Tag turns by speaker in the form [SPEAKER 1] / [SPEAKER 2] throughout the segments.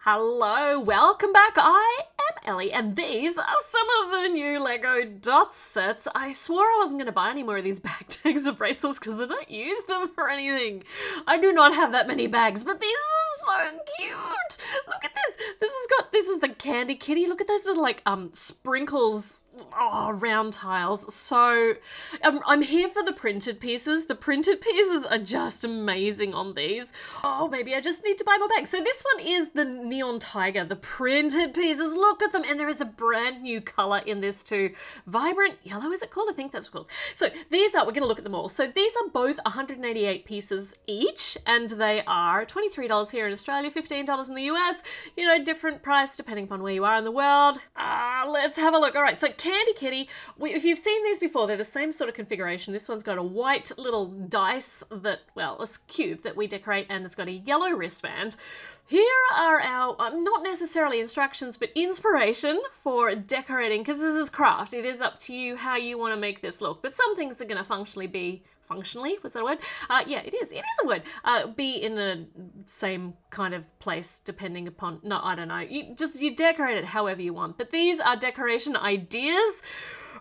[SPEAKER 1] Hello, welcome back. I am Ellie, and these are some of the new Lego dot sets. I swore I wasn't going to buy any more of these bag tags or bracelets because I don't use them for anything. I do not have that many bags, but these are so cute. Look at this. This is the candy kitty. Look at those little sprinkles. Oh, round tiles. So I'm here for the printed pieces. The printed pieces are just amazing on these. Oh, maybe I just need to buy more bags. So this one is the neon tiger, the printed pieces. Look at them. And there is a brand new color in this too. Vibrant yellow, is it called? I think that's called. So these are, we're going to look at them all. So these are both 188 pieces each, and they are $23 here in Australia, $15 in the US. You know, different price depending upon where you are in the world. Let's have a look. All right, so Candy Kitty, if you've seen these before, they're the same sort of configuration. This one's got a white little dice that, well, a cube that we decorate, and it's got a yellow wristband. Here are our, not necessarily instructions, but inspiration for decorating, because this is craft. It is up to you how you want to make this look, but some things are going to functionally, was that a word? Yeah, it is a word. Be in the same kind of place depending upon, no, I don't know. You decorate it however you want. But these are decoration ideas.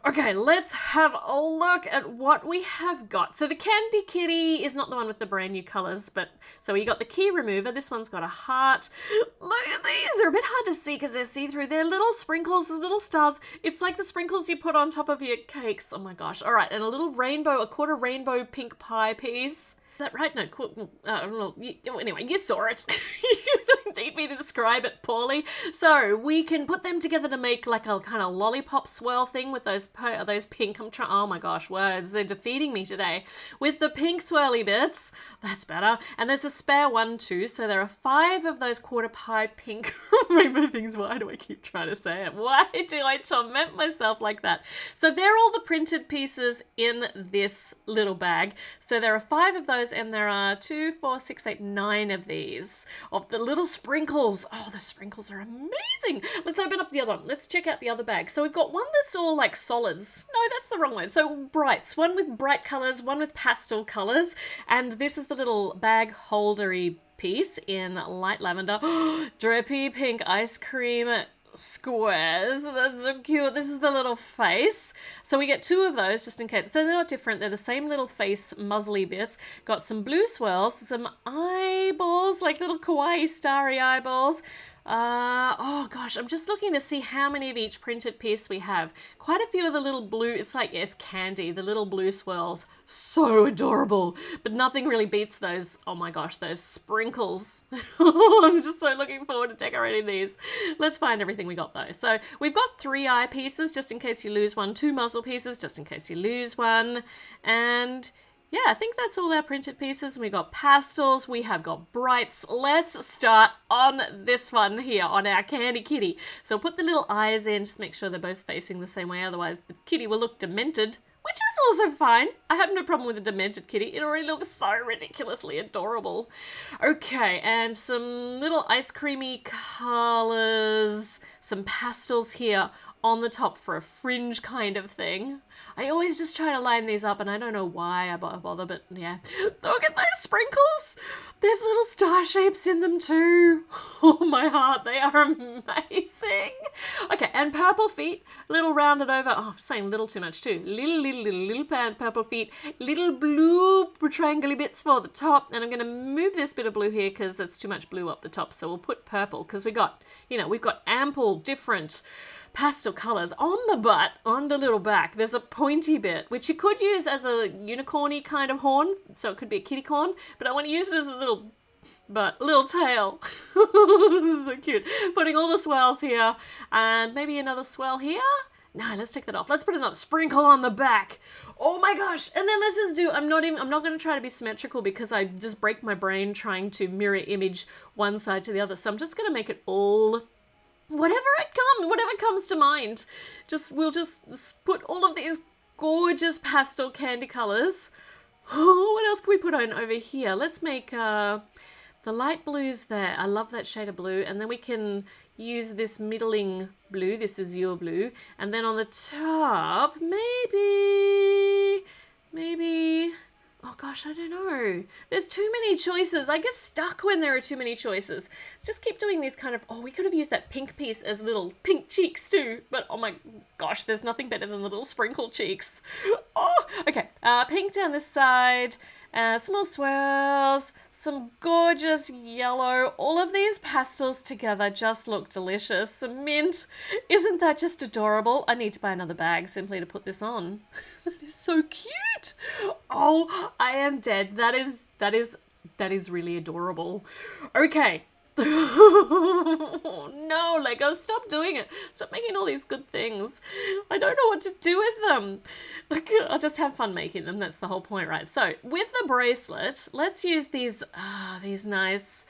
[SPEAKER 1] Okay, let's have a look at what we have got. So the Candy Kitty is not the one with the brand new colours, but so we got the key remover. This one's got a heart. Look at these. They're a bit hard to see because they're see-through. They're little sprinkles, there's little stars. It's like the sprinkles you put on top of your cakes. Oh my gosh. All right, and a little rainbow, a quarter rainbow pink pie piece. Is that right? No, cool. Anyway, you saw it. You don't need me to describe it poorly. So we can put them together to make like a kind of lollipop swirl thing with those pink. Oh my gosh, words. They're defeating me today. With the pink swirly bits. That's better. And there's a spare one too. So there are 5 of those quarter pie pink rainbow things. Why do I keep trying to say it? Why do I torment myself like that? So they're all the printed pieces in this little bag. So there are 5 of those, and there are 2, 4, 6, 8, 9 of these of the little sprinkles. Oh, the sprinkles are amazing. Let's open up the other one. Let's check out the other bag. So we've got one that's all like solids. No, that's the wrong one. So brights. One with bright colors, one with pastel colors, and this is the little bag holdery piece in light lavender. Drippy pink ice cream squares. That's so cute. This is the little face. So we get 2 of those just in case. So they're not different. They're the same little face muzzly bits. Got some blue swirls, some eyeballs, like little kawaii starry eyeballs. Oh gosh, I'm just looking to see how many of each printed piece we have. Quite a few of the little blue, it's candy, the little blue swirls. So adorable, but nothing really beats those, oh my gosh, those sprinkles. I'm just so looking forward to decorating these. Let's find everything we got though. So we've got 3 eye pieces, just in case you lose one, 2 muzzle pieces, just in case you lose one, and yeah, I think that's all our printed pieces. We got pastels, we have got brights. Let's start on this one here, on our Candy Kitty. So put the little eyes in, just make sure they're both facing the same way, otherwise the kitty will look demented, which is also fine. I have no problem with a demented kitty. It already looks so ridiculously adorable. Okay, and some little ice creamy colors, some pastels here on the top for a fringe kind of thing. I always just try to line these up, and I don't know why I bother, but yeah. Look at those sprinkles! There's little star shapes in them too. Oh my heart, they are amazing. Okay, and purple feet, little rounded over. Oh, I'm saying little too much too. Little purple feet, little blue triangle bits for the top, and I'm going to move this bit of blue here because that's too much blue up the top, so we'll put purple because we've got ample different pastel colors on the butt, on the little back. There's a pointy bit, which you could use as a unicorny kind of horn, so it could be a kitty corn, but I want to use it as a little tail. This is so cute. Putting all the swirls here, and maybe another swirl here. No, let's take that off. Let's put another sprinkle on the back. Oh my gosh. And then let's just do, I'm not going to try to be symmetrical because I just break my brain trying to mirror image one side to the other. So I'm just going to make it all whatever comes to mind. We'll just put all of these gorgeous pastel candy colors. Oh, what else can we put on over here? Let's make the light blues there. I love that shade of blue. And then we can use this middling blue. This is your blue. And then on the top, maybe Oh gosh, I don't know. There's too many choices. I get stuck when there are too many choices. Let's just keep doing these kind of, oh, we could have used that pink piece as little pink cheeks too. But oh my gosh, there's nothing better than the little sprinkle cheeks. Oh, okay. Pink down this side. Some more swirls, some gorgeous yellow. All of these pastels together just look delicious. Some mint. Isn't that just adorable? I need to buy another bag simply to put this on. That is so cute. Oh, I am dead. That is really adorable. Okay. No, Lego, stop doing it. Stop making all these good things. I don't know what to do with them. I'll just have fun making them. That's the whole point, right? So with the bracelet, let's use these nice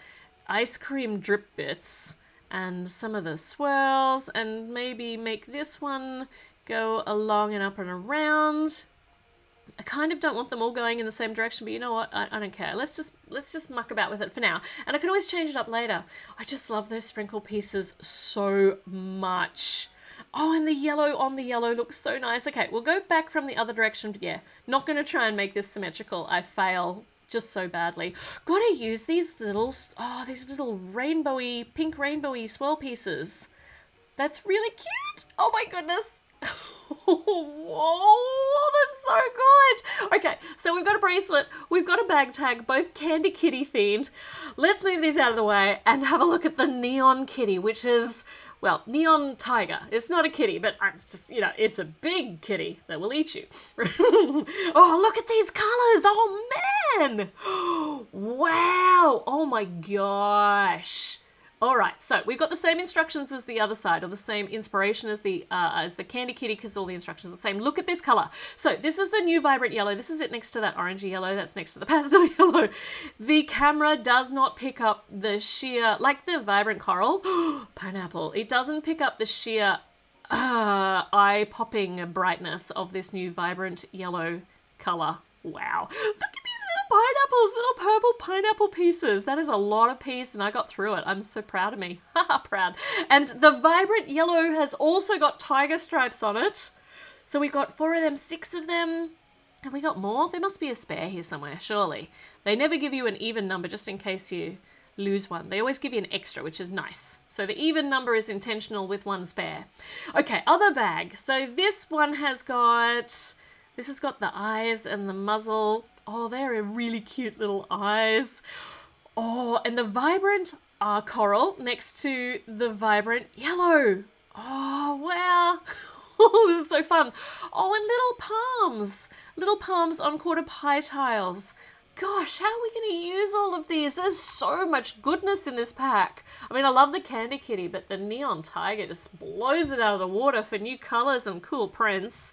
[SPEAKER 1] ice cream drip bits and some of the swirls, and maybe make this one go along and up and around. I kind of don't want them all going in the same direction, but you know what? I don't care. Let's just muck about with it for now. And I can always change it up later. I just love those sprinkle pieces so much. Oh, and the yellow on the yellow looks so nice. Okay, we'll go back from the other direction. But yeah, not going to try and make this symmetrical. I fail just so badly. Gotta use these little rainbowy, pink rainbowy swirl pieces. That's really cute. Oh my goodness. Whoa, that's so good. Okay, so we've got a bracelet, we've got a bag tag, both candy kitty themed. Let's move these out of the way and have a look at the neon kitty, which is, well, neon tiger. It's not a kitty, but it's just, you know, it's a big kitty that will eat you. Oh, look at these colors. Oh, man. Wow. Oh, my gosh. All right, so we've got the same instructions as the other side, or the same inspiration as the candy kitty, because all the instructions are the same. Look at this color. So this is the new vibrant yellow. This is it next to that orangey yellow. That's next to the pastel yellow. The camera does not pick up the sheer, like the vibrant coral, pineapple. It doesn't pick up the sheer eye-popping brightness of this new vibrant yellow color. Wow. Look at these pineapples, little purple pineapple pieces. That is a lot of piece, and I got through it. I'm so proud of me. Haha, proud. And the vibrant yellow has also got tiger stripes on it. So we got 4 of them, 6 of them. Have we got more? There must be a spare here somewhere, surely. They never give you an even number just in case you lose one. They always give you an extra, which is nice. So the even number is intentional with 1 spare. Okay, other bag. So this one has got... This has got the eyes and the muzzle. Oh, they're really cute little eyes. Oh, and the vibrant coral next to the vibrant yellow. Oh, wow. Oh, this is so fun. Oh, and little palms on quarter pie tiles. Gosh, how are we going to use all of these? There's so much goodness in this pack. I mean, I love the candy kitty, but the neon tiger just blows it out of the water for new colors and cool prints.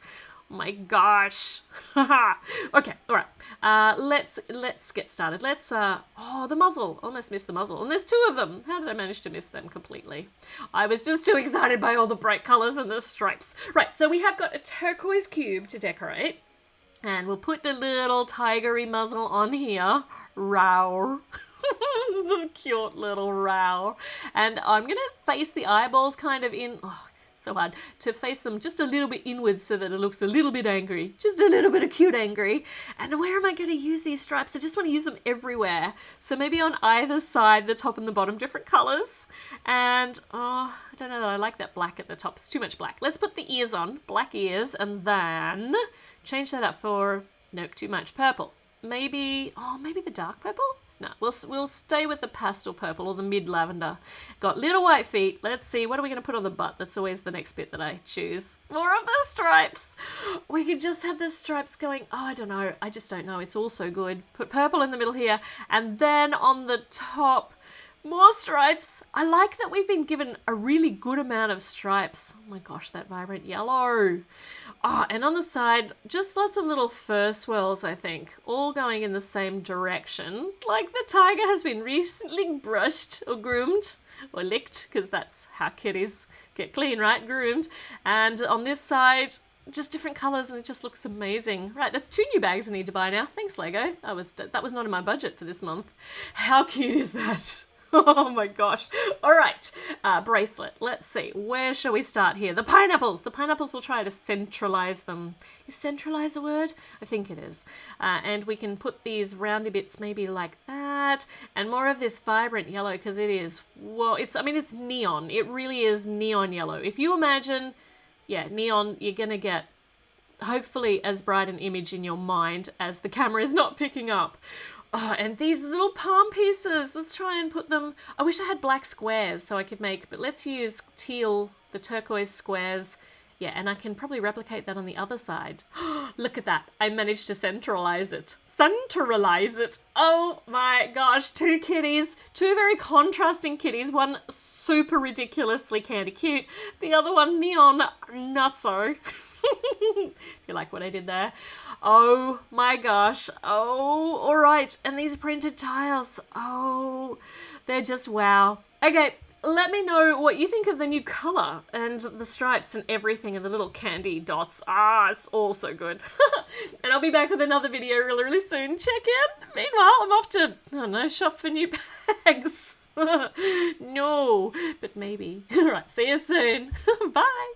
[SPEAKER 1] My gosh. Okay, all right. Let's get started. Oh, the muzzle. Almost missed the muzzle. And there's 2 of them. How did I manage to miss them completely? I was just too excited by all the bright colors and the stripes. Right, so we have got a turquoise cube to decorate. And we'll put the little tigery muzzle on here. Rawr. The cute little Rawr. And I'm going to face the eyeballs kind of in... Oh, so hard to face them just a little bit inwards so that it looks a little bit angry, just a little bit of cute angry. And where am I going to use these stripes? I just want to use them everywhere. So maybe on either side, the top and the bottom, different colors. And oh, I don't know that I like that black at the top. It's too much black. Let's put the ears on, black ears, and then change that up for, nope, too much purple. Maybe the dark purple? No, we'll stay with the pastel purple or the mid lavender. Got little white feet. Let's see, what are we going to put on the butt? That's always the next bit that I choose. More of the stripes. We could just have the stripes going. Oh, I don't know. I just don't know. It's all so good. Put purple in the middle here. And then on the top, more stripes. I like that we've been given a really good amount of stripes. Oh my gosh, that vibrant yellow. Oh, and on the side, just lots of little fur swirls, I think, all going in the same direction. Like the tiger has been recently brushed or groomed or licked, because that's how kitties get clean, right? Groomed. And on this side, just different colors, and it just looks amazing. Right, that's 2 new bags I need to buy now. Thanks, Lego. That was not in my budget for this month. How cute is that? Oh my gosh. All right. Bracelet. Let's see. Where shall we start here? The pineapples. The pineapples will try to centralize them. Is centralize a word? I think it is. And we can put these roundy bits maybe like that. And more of this vibrant yellow because it is, well, it's neon. It really is neon yellow. If you imagine, yeah, neon, you're going to get hopefully as bright an image in your mind as the camera is not picking up. Oh, and these little palm pieces, let's try and put them, I wish I had black squares so I could make, but let's use teal, the turquoise squares. Yeah, and I can probably replicate that on the other side. Look at that. I managed to centralize it. Centralize it. Oh my gosh, two kitties, two very contrasting kitties. One super ridiculously candy cute, the other one neon, not so. You like what I did there? Oh my gosh. Oh, all right. And these printed tiles. Oh, they're just wow. Okay, let me know what you think of the new color and the stripes and everything and the little candy dots. Ah, it's all so good. And I'll be back with another video really, really soon. Check in. Meanwhile, I'm off to, I don't know, shop for new bags. No, but maybe. All right, see you soon. Bye.